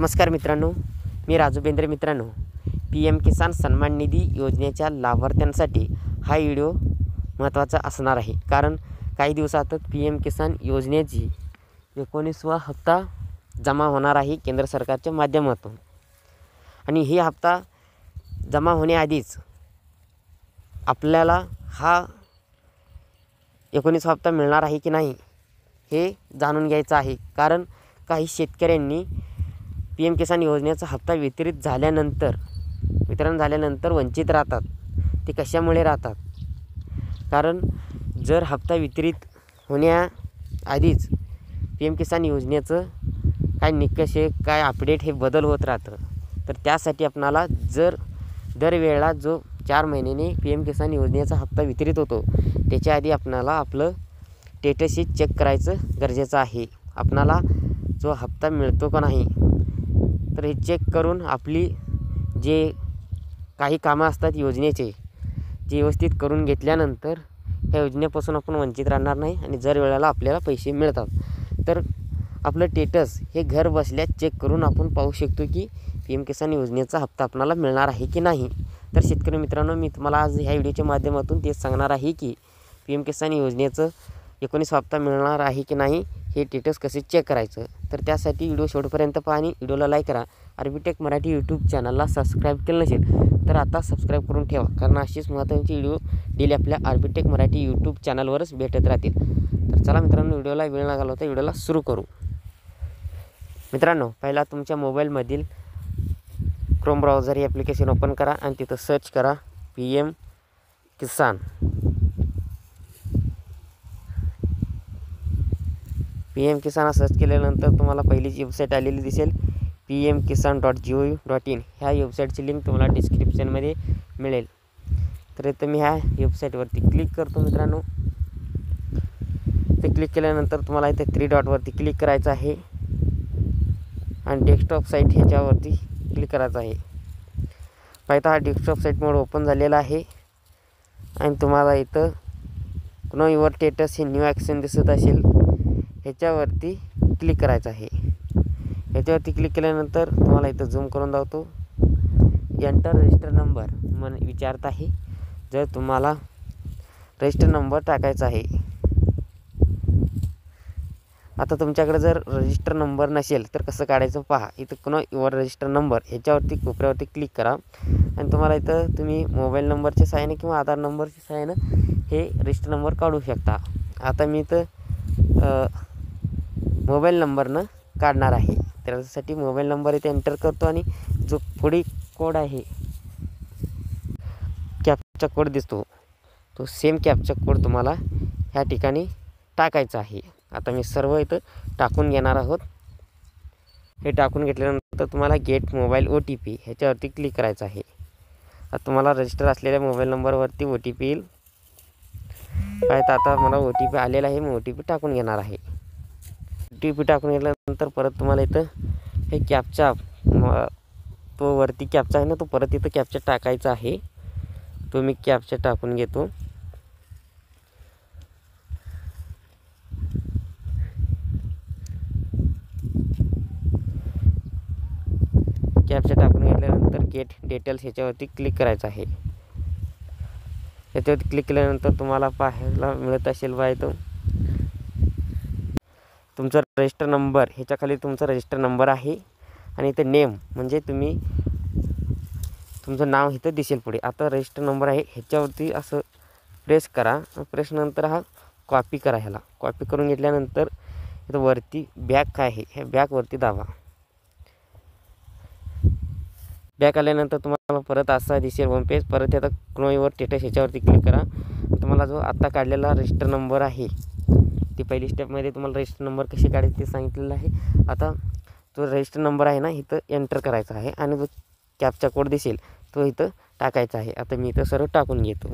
नमस्कार मित्रांनो, मी राजू बेंद्रे. मित्रांनो, PM किसान सन्मान निधी योजनेच्या लाभार्थ्यांसाठी हा व्हिडिओ महत्त्वाचा असणार आहे. कारण काही दिवसातच PM किसान योजनेची 19वा हप्ता जमा होणार आहे केंद्र सरकारच्या माध्यमातून. आणि ही हप्ता जमा होण्याआधीच आपल्याला हा 19वा हप्ता मिळणार आहे की नाही हे जाणून घ्यायचं आहे. कारण काही शेतकऱ्यांनी PM किसान योजनेचा हप्ता वितरण झाल्यानंतर वंचित राहतात. ते कशामुळे राहतात? कारण जर हप्ता वितरित होण्याआधीच PM किसान योजनेचं काय निकष आहे, काय अपडेट हे बदल होत राहतं. तर त्यासाठी आपणाला जर दरवेळेला जो 4 महिन्यांनी PM किसान योजनेचा हप्ता वितरित होतो त्याच्या आधी आपणाला आपलं स्टेटस चेक करायचं गरजेचं आहे. आपणाला जो हप्ता मिळतो का नाही तर हे चेक करून आपली जे काही कामं असतात योजनेचे जे व्यवस्थित करून घेतल्यानंतर ह्या योजनेपासून आपण वंचित राहणार नाही आणि जर वेळेला आपल्याला पैसे मिळतात तर आपलं स्टेटस हे घर बसल्या चेक करून आपण पाहू शकतो की PM किसान योजनेचा हप्ता आपल्याला मिळणार आहे की नाही. तर शेतकरी मित्रांनो, मी तुम्हाला आज ह्या व्हिडिओच्या माध्यमातून तेच सांगणार आहे की PM किसान योजनेचं 19वा हप्ता मिळणार आहे की नाही हे स्टेटस कसे चेक करायचं. तर त्यासाठी व्हिडिओ शेवटपर्यंत पहा आणि व्हिडिओला लाईक करा. आर्बिटेक मराठी यूट्यूब चॅनलला सबस्क्राईब केलं नसेल तर आता सबस्क्राईब करून ठेवा. कारण अशीच महत्त्वाची व्हिडिओ डेली आपल्या आर्बिटेक मराठी यूट्यूब चॅनलवरच भेटत राहतील. तर चला मित्रांनो, व्हिडिओला वेळ न घालवता व्हिडिओला सुरू करू. मित्रांनो, पहिला तुमच्या मोबाईलमधील क्रोम ब्राउझर हे ॲप्लिकेशन ओपन करा आणि तिथं सर्च करा PM किसान. PM किसान सर्च केल्यानंतर तुम्हाला पहिलीची वेबसाईट आलेली दिसेल pmkisan.gov.in. ह्या वेबसाईटची लिंक तुम्हाला डिस्क्रिप्शनमध्ये मिळेल. तर इथं मी ह्या वेबसाईटवरती क्लिक करतो. मित्रांनो, ते क्लिक केल्यानंतर तुम्हाला इथे 3 डॉटवरती क्लिक करायचं आहे आणि डेस्कटॉप साईट ह्याच्यावरती क्लिक करायचं आहे. पाहता हा डेस्कटॉप साईट मोड ओपन झालेला आहे आणि तुम्हाला इथं नो युअर स्टेटस हे न्यू ॲक्शन दिसत असेल ह्याच्यावरती क्लिक करायचं आहे. ह्याच्यावरती क्लिक केल्यानंतर तुम्हाला इथं झूम करून दाखवतो. एंटर रजिस्टर नंबर म्हणून विचारत आहे. जर तुम्हाला रजिस्टर नंबर टाकायचा आहे, आता तुमच्याकडे जर रजिस्टर नंबर नसेल तर कसं काढायचं पहा. इथं कुणा युअर रजिस्टर नंबर ह्याच्यावरती कोपऱ्यावरती क्लिक करा आणि तुम्हाला इथं तुम्ही मोबाईल नंबरच्या सहाय्याने किंवा आधार नंबरच्या सहाय्यानं हे रजिस्टर नंबर काढू शकता. आता मी इथं मोबाईल नंबरनं काढणार आहे. त्यासाठी मोबाईल नंबर इथे एंटर करतो आणि जो पुढे कोड आहे कॅप्चा कोड दिसतो तो सेम कॅप्चा कोड तुम्हाला ह्या ठिकाणी टाकायचा आहे. आता मी सर्व इथं टाकून घेणार आहोत. हे टाकून घेतल्यानंतर तुम्हाला गेट मोबाईल OTP ह्याच्यावरती क्लिक करायचं आहे. आता तुम्हाला रजिस्टर असलेल्या मोबाईल नंबरवरती OTP येईल. पाहता आता मला OTP आलेला आहे. मी OTP टाकून घेणार आहे. OTP टाकून घेतल्यानंतर परत तुम्हाला इथं हे कॅप्चा तो वरती कॅप्चा आहे ना तो परत इथं कॅप्चा टाकायचा आहे. तो मी कॅप्चा टाकून घेतो. कॅप्चा टाकून घेतल्यानंतर गेट डिटेल्स ह्याच्यावरती क्लिक करायचं आहे. ह्याच्यावरती क्लिक केल्यानंतर तुम्हाला पाहायला मिळत असेल बा इथं तुमचा रजिस्टर नंबर ह्याच्याखाली तुमचा रजिस्टर नंबर आहे आणि इथं नेम म्हणजे तुमचं नाव इथं दिसेल पुढे. आता रजिस्टर नंबर आहे ह्याच्यावरती असं प्रेस करा. प्रेस नंतर हा कॉपी करा. ह्याला कॉपी करून घेतल्यानंतर इथं वरती बॅक आहे ह्या बॅकवरती दाबा. बॅक आल्यानंतर तुम्हाला परत असा दिसेल होम पेज. परत आता नो युअर स्टेटस ह्याच्यावरती क्लिक करा. तुम्हाला जो आत्ता काढलेला रजिस्टर नंबर आहे ती पहिली स्टेपमध्ये तुम्हाला रजिस्टर नंबर कशी काढायचे ते सांगितलेलं आहे. आता जो रजिस्टर नंबर आहे ना इथं एंटर करायचा आहे आणि जो कॅप्चा कोड दिसेल तो इथं टाकायचा आहे. आता मी इथं सर्व टाकून घेतो.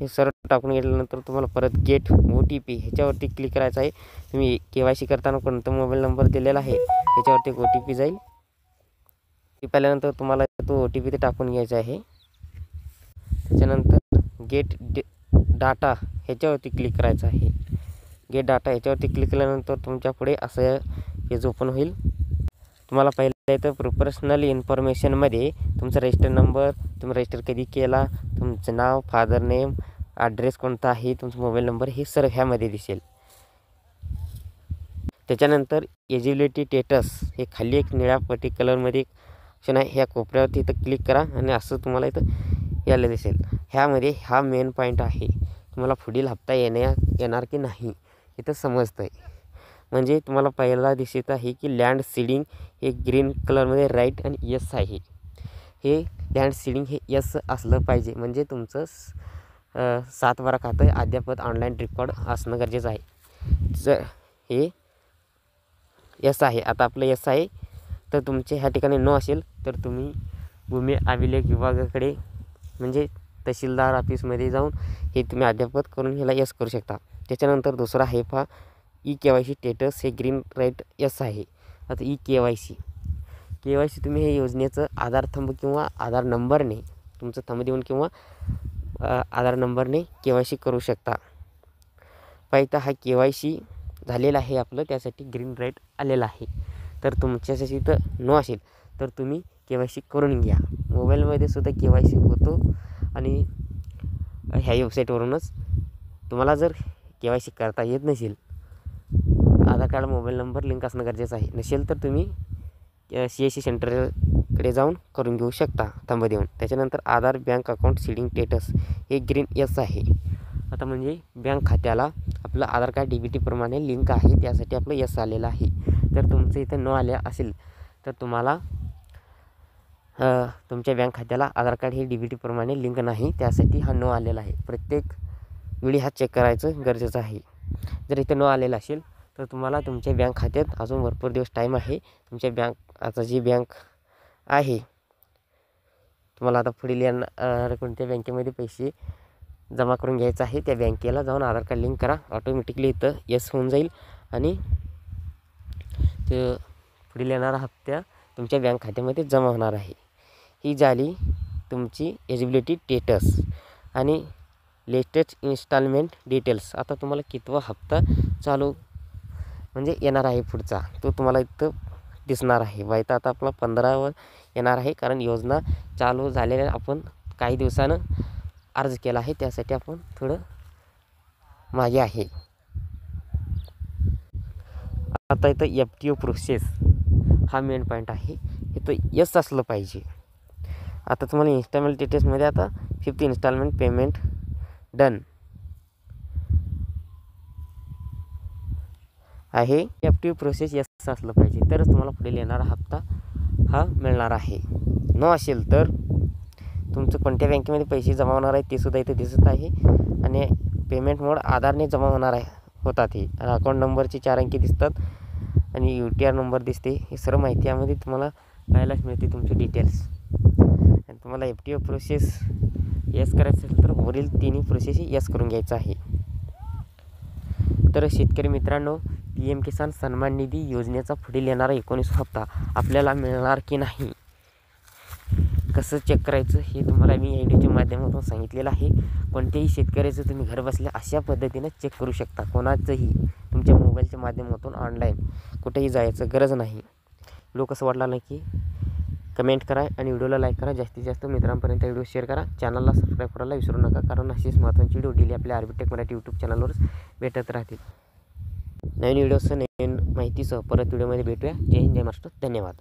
हे सर्व टाकून घेतल्यानंतर तुम्हाला परत गेट OTP ह्याच्यावरती क्लिक करायचं आहे. तुम्ही KYC करताना कोणता मोबाईल नंबर दिलेला आहे त्याच्यावरती OTP जाईल. पाहिल्यानंतर तुम्हाला तो OTP ते टाकून घ्यायचा आहे. त्याच्यानंतर गेट डाटा ह्याच्यावरती क्लिक करायचं आहे. गेट डाटा ह्याच्यावरती क्लिक केल्यानंतर तुमच्या पुढे असं पेज ओपन होईल. तुम्हाला पहिलं येतं पर्सनल इन्फॉर्मेशनमध्ये तुमचा रजिस्टर नंबर, तुम्ही रजिस्टर कधी केला, तुमचं नाव, फादर नेम, ॲड्रेस कोणता आहे, तुमचा मोबाईल नंबर, हे सर्व ह्यामध्ये दिसेल. त्याच्यानंतर एजिबिलिटी स्टेटस हे खाली एक निळ्या पट्टी कलरमध्ये ऑप्शन आहे, ह्या कोपऱ्यावरती इथं क्लिक करा आणि असं तुम्हाला इथं यायला दिसेल. ह्यामध्ये हा मेन पॉईंट आहे, तुम्हाला पुढील हप्ता येणार की नाही इथं समजतं आहे. म्हणजे तुम्हाला पहिला दिसत आहे की लँड सीडिंग हे ग्रीन कलरमध्ये राईट आणि यस आहे. हे लँड सीडिंग हे यस असलं पाहिजे, म्हणजे तुमचं 7/12 खातं अद्यापत ऑनलाईन रेकॉर्ड असणं गरजेचं आहे. जर हे यस आहे, आता आपलं यस आहे, तर तुमचे ह्या ठिकाणी नो असेल तर तुम्ही भूमी अभिलेख विभागाकडे म्हणजे तहसीलदार ऑफिसमध्ये जाऊन हे तुम्ही अद्यापत करून ह्याला यस करू शकता. त्याच्यानंतर दुसरा आहे पहा KYC स्टेटस हे ग्रीन राईट यस आहे. आता KYC तुम्ही हे योजनेचं आधार थंब किंवा आधार नंबरने तुमचं थंब देऊन किंवा आधार नंबरने KYC करू शकता. पाहिजे हा KYC झालेला आहे आपलं, त्यासाठी ग्रीन राईट आलेला आहे. तर तुमच्यासाठी इथं नो असेल तर तुम्ही KYC करून घ्या. मोबाईलमध्ये सुद्धा KYC होतो आणि ह्या वेबसाईटवरूनच. तुम्हाला जर KYC करता येत नसेल, आधार कार्ड मोबाईल नंबर लिंक असणं गरजेचं आहे. नसेल तर तुम्ही CSC सेंटरकडे जाऊन करून घेऊ शकता थंब देऊन. त्याच्यानंतर आधार बँक अकाउंट सीडिंग स्टेटस हे ग्रीन यस आहे. आता म्हणजे बँक खात्याला आपलं आधार कार्ड DBT प्रमाणे लिंक आहे, त्यासाठी आपलं यस आलेलं आहे. जर तुमचं इथं नो आले असेल तर तुम्हाला तुमच्या बँक खात्याला आधार कार्ड हे DBT प्रमाणे लिंक नाही, त्यासाठी हा नो आलेला आहे. प्रत्येक वेळी हा चेक करायचं गरजेचं आहे. जर इथं नो आलेला असेल तर तुम्हाला तुमच्या बँक खात्यात अजून भरपूर दिवस टाईम आहे. तुमच्या आता जी बँक आहे, तुम्हाला आता पुढील कोणत्या बँकेमध्ये पैसे जमा करून घ्यायचं आहे, त्या बँकेला जाऊन आधार कार्ड लिंक करा. ऑटोमॅटिकली इथं यस होऊन जाईल आणि ते पुढील येणारा हप्ता तुमच्या बँक खात्यामध्ये जमा होणार आहे. ही झाली तुमची एलिजिबिलिटी स्टेटस आणि लेटेस्ट इन्स्टॉलमेंट डिटेल्स. आता तुम्हाला कितवा हप्ता चालू म्हणजे येणार आहे पुढचा, तो तुम्हाला इथं दिसणार आहे. वायता आता आपला 15वर येणार आहे, कारण योजना चालू झालेल्या आपण काही दिवसानं अर्ज केला आहे, त्यासाठी आपण थोडं मागे आहे. आता इथं FTO प्रोसेस हा मेन पॉईंट आहे, इथं यस असलं पाहिजे. आता तुम्हाला इन्स्टॉलमेंट डिटेल्समध्ये आता 5th इन्स्टॉलमेंट पेमेंट डन आहे. FTO प्रोसेस यस असलं पाहिजे, तरच तुम्हाला पुढील येणारा हप्ता हा मिळणार आहे. नो असेल तर तुमचं कोणत्या बँकेमध्ये पैसे जमा होणार आहे ते सुद्धा इथे दिसत आहे आणि पेमेंट मोड आधारने जमा होणार आहे होतात. हे अकाउंट नंबरचे 4 अंकी दिसतात आणि UTR नंबर दिसते. हे सर्व माहिती यामध्ये तुम्हाला पाहायलाच मिळते, तुमचे डिटेल्स. आणि तुम्हाला FTO प्रोसेस यस करायचं असेल तर वरील तिन्ही प्रोसेस यस करून घ्यायचं आहे. तर शेतकरी मित्रांनो, PM किसान सन्मान निधी योजनेचा पुढील येणारा 19 हप्ता आपल्याला मिळणार की नाही, कसं चेक करायचं हे तुम्हाला मी या व्हिडिओच्या माध्यमातून सांगितलेलं आहे. कोणत्याही शेतकऱ्याचं तुम्ही घर बसल्या अशा पद्धतीनं चेक करू शकता. कोणाचंही तुमच्या मोबाईलच्या माध्यमातून ऑनलाईन कुठेही जायचं गरज नाही. व्हिडिओ कसं वाटला नक्की कमेंट करा आणि व्हिडिओला लाईक करा. जास्तीत जास्त मित्रांपर्यंत व्हिडिओ शेअर करा. चॅनलला सबस्क्राईब करायला विसरू नका, कारण अशीच महत्त्वाची व्हिडिओ डेली आपल्या आर्बिटेक मराठी यूट्यूब चॅनलवरच भेटत राहतील. नवीन व्हिडिओसह नवीन माहितीसह परत व्हिडिओमध्ये भेटूया. जय हिंद, जय महाराष्ट्र. धन्यवाद.